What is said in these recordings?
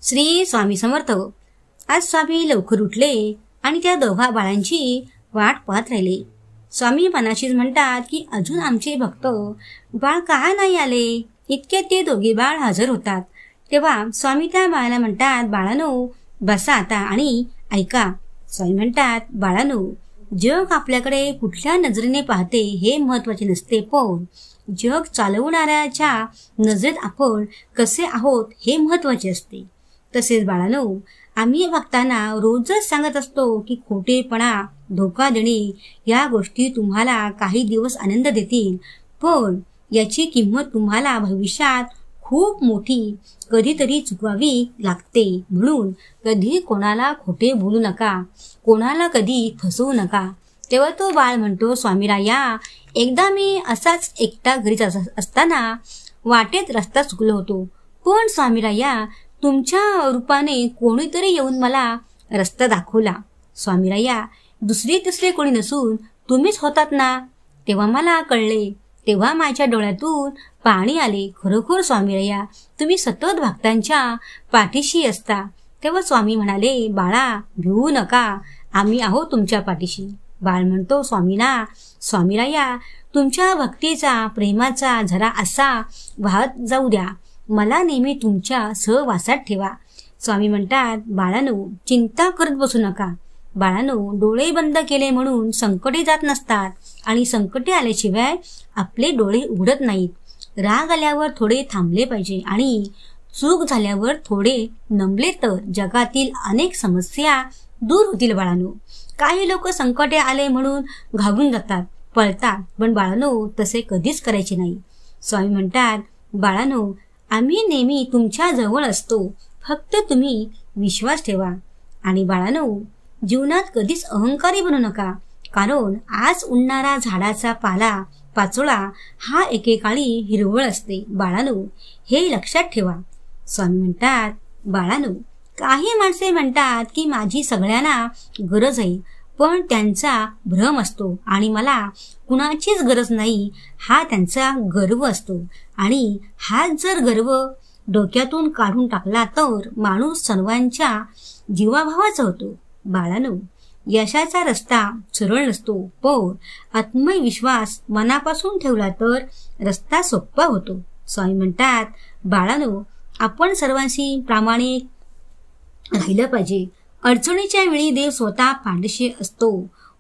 श्री स्वामी समर्थ. आज स्वामी लवकर उठले आणि त्या दोघा बाळांची वाट पाहत राहिले. स्वामी मनाशीच म्हणतात की अजून आमचे भक्त बाळ का नाही आले. इतक्यात ते दोघे बाळ हजर होतात. तेव्हा स्वामी त्या बाळाला म्हणतात, बाळानो बसा आता आणि ऐका. स्वामी म्हणतात, बाळानो जग आपल्याकडे कुठल्या नजरेने पाहते हे महत्वाचे नसते, पण जग चालवणाऱ्याच्या नजरेत आपण कसे आहोत हे महत्वाचे असते. तसेच बाळानो आम्ही भक्तांना रोजच सांगत असतो की खोटेपणा, धोका देणे या गोष्टी तुम्हाला काही दिवस आनंद देतील, पण याची किंमत तुम्हाला भविष्यात खूप मोठी कधीतरी चुकवावी लागते. म्हणून कधी कोणाला खोटे बोलू नका, कोणाला कधी फसवू नका. तेव्हा तो बाळ म्हणतो, स्वामीराया एकदा मी असाच एकटा घरीच असताना वाटेत रस्ता चुकलो होतो, पण स्वामीराया तुमच्या रूपाने कोणीतरी येऊन मला रस्ता दाखवला. स्वामीराया दुसरे तिसरे कोणी नसून तुम्हीच होतात ना. तेव्हा मला कळले, तेव्हा माझ्या डोळ्यातून पाणी आले. खरोखर स्वामीराया तुम्ही सतत भक्तांच्या पाठीशी असता. तेव्हा स्वामी म्हणाले, बाळा भिवू नका, आम्ही आहोत तुमच्या पाठीशी. बाळ म्हणतो, स्वामीराया तुमच्या भक्तीचा, प्रेमाचा झरा असा वाहत जाऊ द्या, मला नेहमी तुमच्या सहवासात ठेवा. स्वामी म्हणतात, बाळानो चिंता करत बसू नका. बाळानो डोळे बंद केले म्हणून संकटे जात नसतात आणि संकटे आल्याशिवाय आपले डोळे उघडत नाहीत. राग आल्यावर थोडे थांबले पाहिजे आणि चूक झाल्यावर थोडे नमले तर जगातील अनेक समस्या दूर होतील. बाळानो काही लोक संकटे आले म्हणून घाबरून जातात, पळतात, पण बाळानो तसे कधीच करायचे नाही. स्वामी म्हणतात, बाळानो आम्ही नेहमी तुमच्या जवळ असतो, फक्त तुम्ही विश्वास ठेवा. आणि बाळानो जीवनात कधीच अहंकारी बनू नका, कारण आज उडणारा झाडाचा पाचोळा हा एकेकाळी हिरवळ असते. बाळानो हे लक्षात ठेवा. स्वामी म्हणतात, बाळानो काही माणसे म्हणतात की माझी सगळ्यांना गरज आहे, पण त्यांचा भ्रम असतो आणि मला कुणाचीच गरज नाही हा त्यांचा गर्व असतो. आणि हाच जर गर्व डोक्यातून काढून टाकला तर माणूस सर्वांच्या जीवाभावाचा होतो. बाळानो यशाचा रस्ता सरळ नसतो, पण आत्मविश्वास मनापासून ठेवला तर रस्ता सोपा होतो. स्वामी म्हणतात, बाळानो आपण सर्वांशी प्रामाणिक राहिलं पाहिजे. अडचणीच्या वेळी देव स्वतः पाठीशी असतो.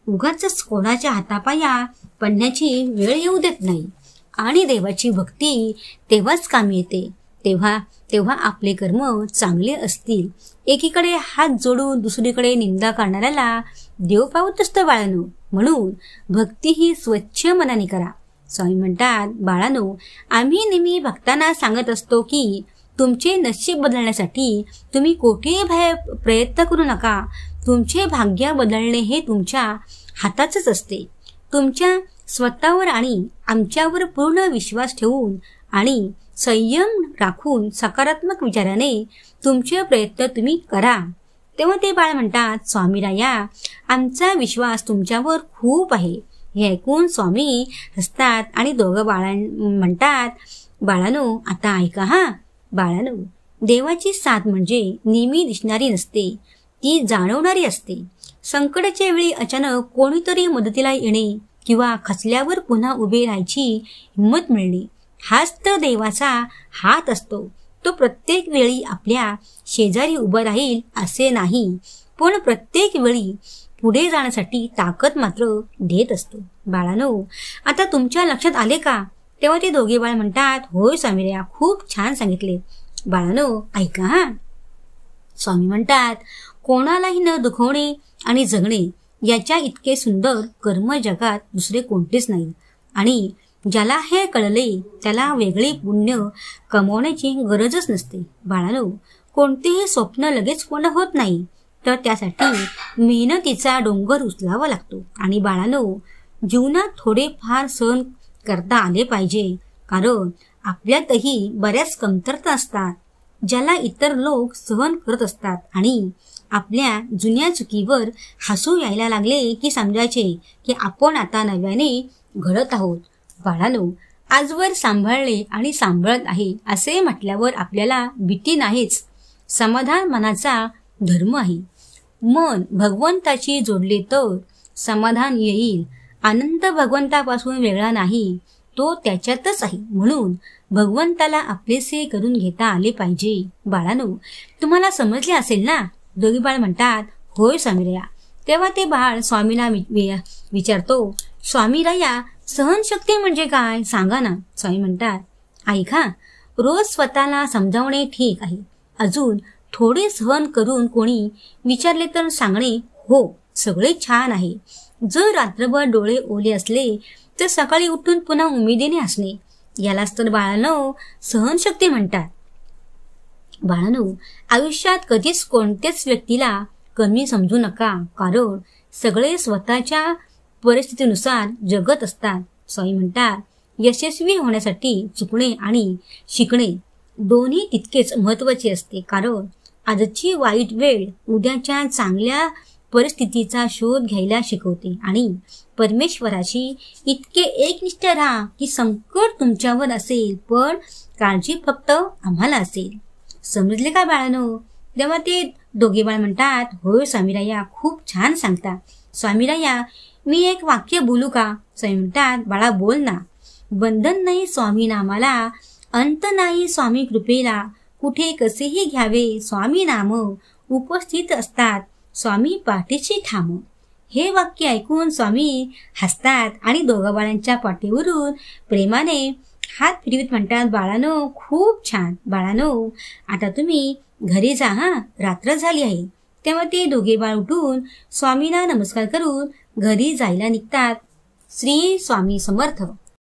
उगाच कोणाच्या हातापाया पडण्याची वेळ येऊ देत नाही. आणि देवाची भक्ती तेव्हाच कामी येते, तेव्हा आपले कर्म चांगले असतील. एकीकडे हात जोडून दुसरीकडे निंदा करणाऱ्याला देव पावत असतं बाळानो. म्हणून भक्ती ही स्वच्छ मनाने करा. स्वामी म्हणतात, बाळानो आम्ही नेहमी भक्तांना सांगत असतो की तुमचे नशीब बदलण्यासाठी तुम्ही कोठेही प्रयत्न करू नका. तुमचे भाग्य बदलणे हे तुमच्या हातातच असते. तुमच्या स्वतःवर आणि आमच्यावर पूर्ण विश्वास ठेवून आणि संयम राखून सकारात्मक विचाराने तुमचे प्रयत्न तुम्ही करा. तेव्हा ते बाळ म्हणतात, स्वामीराया आमचा विश्वास तुमच्यावर खूप आहे. हे ऐकून स्वामी हसतात आणि दोघं म्हणतात, बाळानो आता ऐका हा. बाळानो देवाची साथ म्हणजे नेहमी दिसणारी नसते, ती जाणवणारी असते. संकटाच्या वेळी अचानक कोणीतरी मदतीला येणे किंवा खचल्यावर पुन्हा उभे राहायची हिंमत मिळणे, हाच तर देवाचा हात असतो. तो प्रत्येक वेळी आपल्या शेजारी उभं राहील असे नाही, पण प्रत्येक वेळी पुढे जाण्यासाठी ताकद मात्र देत असतो. बाळानो आता तुमच्या लक्षात आले का. तेव्हा ते दोघे बाळ म्हणतात, होय स्वामीराया खूप छान सांगितले. बाळानो ऐका हा. स्वामी म्हणतात, कोणालाही न दुखवणे आणि जगणे याच्या इतके सुंदर कर्म जगात दुसरे कोणतेच नाही. आणि ज्याला हे कळले त्याला वेगळे पुण्य कमवण्याची गरजच नसते. बाळानो कोणतेही स्वप्न लगेच पूर्ण होत नाही, तर त्यासाठी मेहनतीचा डोंगर उचलावा लागतो. आणि बाळानो जीवनात थोडे फार सहन करता आले पाहिजे, कारण आपल्यातही बऱ्याच कमतरता असतात ज्याला इतर लोक सहन करत असतात. आणि आपल्या जुन्या चुकीवर हसू यायला लागले की समजायचे की आपण आता नव्याने घडत आहोत. बाळानो आजवर सांभाळले आणि सांभाळत आहे असे म्हटल्यावर आपल्याला भीती नाहीच, समाधान मनाचा धर्म आहे. मन भगवंताशी जोडले तर समाधान येईल. आनंद भगवंतापासून वेगळा नाही, तो त्याच्यातच आहे. म्हणून भगवंताला आपलेसे करून घेता आले पाहिजे. बाळांनो, तुम्हाला समजले असेल ना? दोघी बाळ म्हणतात, होय स्वामीराया. तेव्हा ते बाळ स्वामींना विचारतो, स्वामीराया, सहनशक्ती म्हणजे काय सांगा ना. स्वामी म्हणतात, ऐका, रोज स्वतःला समजावणे ठीक आहे. अजून थोडे सहन करून कोणी विचारले तर सांगणे, हो सगळे छान आहे. जर रात्रभर डोळे ओले असले तर सकाळी उठून पुन्हा उमेदीने हसणे, यालाच तर बाळांनो सहनशक्ती म्हणतात. बाळांनो, आयुष्यात कधीच कोणत्याच व्यक्तीला कमी समजू नका, कारण सगळे स्वतःच्या परिस्थितीनुसार जगत असतात. स्वामी म्हणतात, यशस्वी होण्यासाठी चुकणे आणि शिकणे दोन्ही तितकेच महत्वाचे असते. कारण आजची वाईट वेळ उद्याच्या चांगल्या परिस्थितीचा शोध घ्यायला शिकवते. आणि परमेश्वराशी इतके एकनिष्ठ राहा की संकट तुमच्यावर असेल पण काळजी फक्त आम्हाला असेल. समजले का बाळांनो? तेव्हा ते दोघे बाळ म्हणतात, होय स्वामीराया, खूप छान सांगता. स्वामीराया, मी एक वाक्य बोलू का? स्वामी म्हणतात, बाळा बोल ना. बंधन नाही स्वामी नामाला, अंत नाही स्वामी कृपेला, कुठे कसेही घ्यावे स्वामी नाम, उपस्थित असतात स्वामी पाठीशी ठाम. हे वाक्य ऐकून स्वामी हसतात आणि दोघा बाळांच्या पाठीवरून प्रेमाने हात फिरवीत म्हणतात, बाळांनो खूप छान. बाळांनो, आता तुम्ही घरी जा, हा रात्र झाली आहे. तेव्हा ते दोघे बाळ उठून स्वामींना नमस्कार करून घरी जायला निघतात. श्री स्वामी समर्थ.